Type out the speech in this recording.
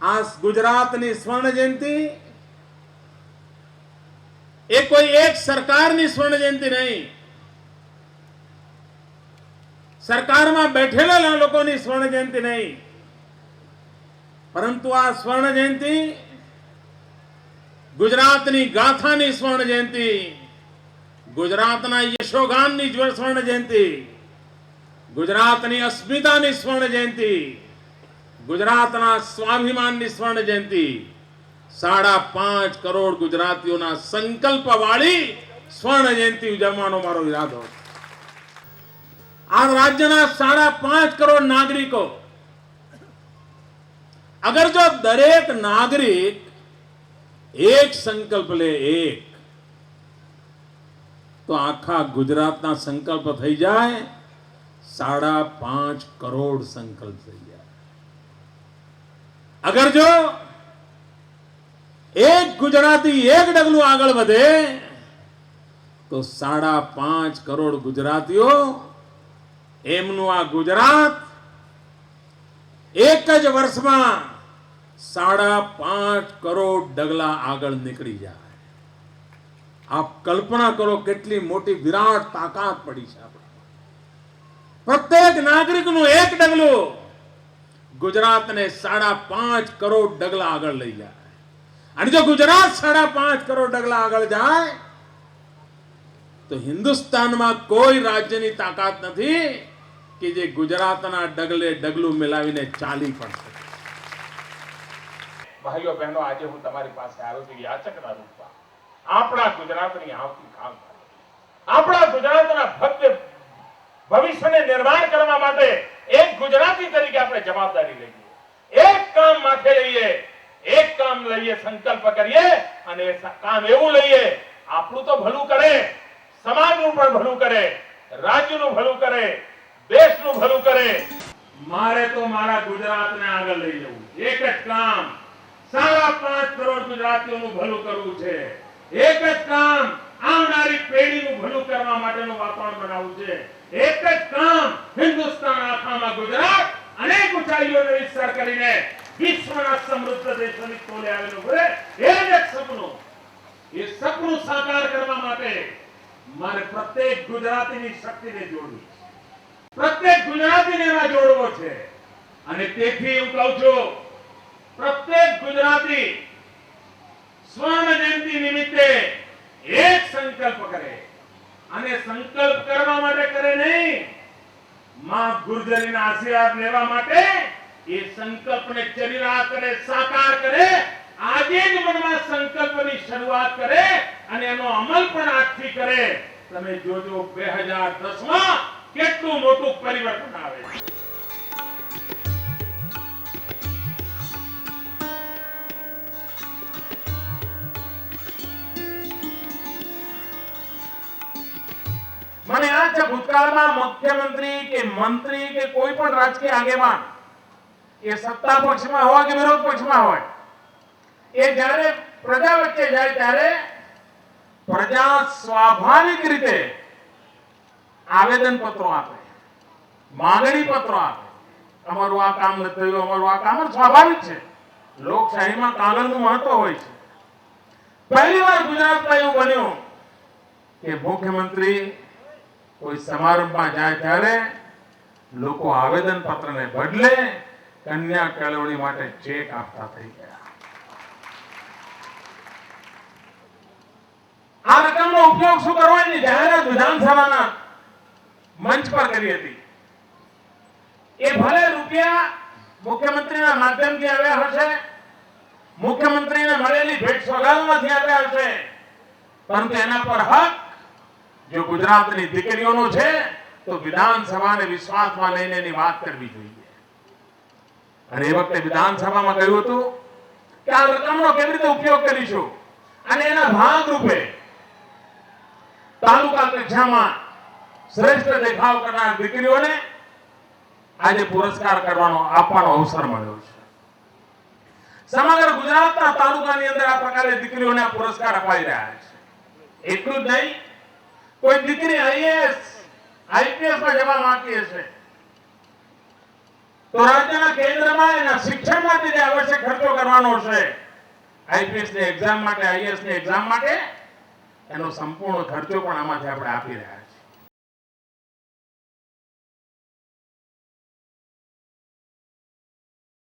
આ ગુજરાતની સ્વર્ણ જયંતિ એ કોઈ એક સરકારની સ્વર્ણ જયંતિ નહીં, સરકારમાં બેઠેલા લોકોની સ્વર્ણ જયંતિ નહીં, પરંતુ આ સ્વર્ણ જયંતિ ગુજરાતની ગાથાની સ્વર્ણ જયંતિ, ગુજરાતના યશોગાનની સ્વર્ણ જયંતિ, ગુજરાતની અસ્મિતાની સ્વર્ણ જયંતિ, ગુજરાતના સ્વાભિમાનની સ્વર્ણ જયંતિ, 5.5 કરોડ ગુજરાતીઓના સંકલ્પ વાળી સ્વર્ણ જયંતિ ઉજવવાનો મારો ઈરાદો છે. આ રાજ્યના 5.5 કરોડ નાગરિકો, અગર જો દરેક નાગરિક એક સંકલ્પ લે, એક, તો આખા ગુજરાતના સંકલ્પ થઈ જાય 5.5 કરોડ સંકલ્પ થઈ જાય. અગર જો એક ગુજરાતી એક ડગલું આગળ વધે તો 5.5 કરોડ ગુજરાતીઓ એમનું આ ગુજરાત એક જ વર્ષમાં 5.5 કરોડ ડગલા આગળ નીકળી જાય. આપ કલ્પના કરો કેટલી મોટી વિરાટ તાકાત પડી છે. પ્રત્યેક નાગરિકનું એક ડગલું ગુજરાતને 5.5 કરોડ ડગલા આગળ લઈ જાય. અને જો ગુજરાત 5.5 કરોડ ડગલા આગળ જાય તો હિન્દુસ્તાનમાં કોઈ રાજ્યની તાકાત નથી કે જે ગુજરાતના ડગલે ડગલું મિલાવીને ચાલી પડશે. ભાઈઓ બહેનો, આજે હું તમારી પાસે આવ્યો છું યાચકના રૂપમાં આપણા ગુજરાતની આવતીકાલ, આપણા ગુજરાતના ભવ્ય ભવિષ્યને નિર્માણ કરવા માટે એક ગુજરાતી તરીકે આપણે જવાબદારી લઈએ, એક કામ માથે લઈએ, એક કામ લઈએ, સંકલ્પ કરીએ અને એ કામ એવું લઈએ આપણું તો ભલું કરે, સમાજનું પણ ભલું કરે, રાજ્યનું ભલું કરે, દેશનું ભલું કરે. મારે તો મારા ગુજરાતને આગળ લઈ જવું, એક જ કામ 5.5 કરોડ ગુજરાતીઓનું ભલું કરવું છે, એક જ કામ આવનારી પેઢીનું ભલું કરવા માટેનું વાતાવરણ બનાવવું છે, એક જ કામ હિન્દુસ્તાન આખામાં ગુજરાત અનેક ઊંચાઈઓને વિસ્તાર કરીને વિશ્વના સમૃદ્ધ દેશોની તોલે આવેલું છે. એ જ એક સપનું, એ સપનું સાકાર કરવા માટે મારે પ્રત્યેક ગુજરાતીની શક્તિને જોડવી, પ્રત્યેક ગુજરાતીને એમાં જોડવો છે. અને તેથી હું કહું છું, પ્રત્યેક ગુજરાતી સ્વર્ણ જયંતિ નિમિત્તે એક સંકલ્પ કરે, અને સંકલ્પ કરવા માટે કરે નહીં, માં ગુર્જરીના આશીર્વાદ લેવા માટે એ સંકલ્પને ચરિરા કરે, સાકાર કરે. આજે જ મનમાં સંકલ્પની શરૂઆત કરે અને એનો અમલ પણ આજથી કરે. તમે જોજો 2010માં કેટલું મોટું પરિવર્તન આવે. મને યાદ છે ભૂતકાળમાં મુખ્યમંત્રી કે મંત્રી કે કોઈ પણ રાજકીય આગેવાન એ સત્તા પક્ષમાં હોય કે વિરોધ પક્ષમાં હોય, એ જ્યારે પ્રજા વચ્ચે જાય ત્યારે પ્રજા સ્વાભાવિક રીતે આવેદન પત્રો આપે, માંગણી પત્રો આપે. અમારું આ કામ નથી થયું, અમારું આ કામ સ્વાભાવિક છે. લોકશાહીમાં કાગળનું મહત્વ હોય છે. પહેલી વાર ગુજરાતમાં એવું બન્યું કે મુખ્યમંત્રી કોઈ સમારંભમાં જાય ત્યારે લોકો આવેદન પત્રને બદલે કન્યા કેળવણી માટે ચેક આપતા થઈ ગયા. આ રકમનો ઉપયોગ શું કરવાની જાહેરાત વિધાનસભાના મંચ પર કરી હતી. એ ભલે રૂપિયા મુખ્યમંત્રીના માધ્યમથી આવ્યા હશે, મુખ્યમંત્રીને મળેલી ભેટ સોગાદમાંથી આવ્યા હશે, પરંતુ એના પર હક જો ગુજરાતની દીકરીઓનો છે તો વિધાનસભાને વિશ્વાસમાં લઈને એની વાત કરવી જોઈએ. અને એ વખતે વિધાનસભામાં કહ્યું હતું કે આ રકમનો કેવી રીતે ઉપયોગ કરીશું, અને એના ભાગરૂપે તાલુકા કક્ષામાં શ્રેષ્ઠ દેખાવ કરનાર દીકરીઓને આજે પુરસ્કાર આપવાનો અવસર મળ્યો છે. સમગ્ર ગુજરાતના તાલુકાની અંદર આ પ્રકારે દીકરીઓને આ પુરસ્કાર અપાઈ રહ્યા છે. એટલું જ નહીં, કોઈ દીકરી આઈએએસ આઈપીએસ માં જવા માંગતી હશે તો રાજ્યના કેન્દ્રમાં એના શિક્ષણ માટે જે આવશ્યક ખર્ચો કરવાનો છે, આઈપીએસ ની એક્ઝામ માટે, આઈએએસ ની એક્ઝામ માટે, એનો સંપૂર્ણ ખર્ચો પણ આમાંથી આપણે આપી રહ્યા છીએ.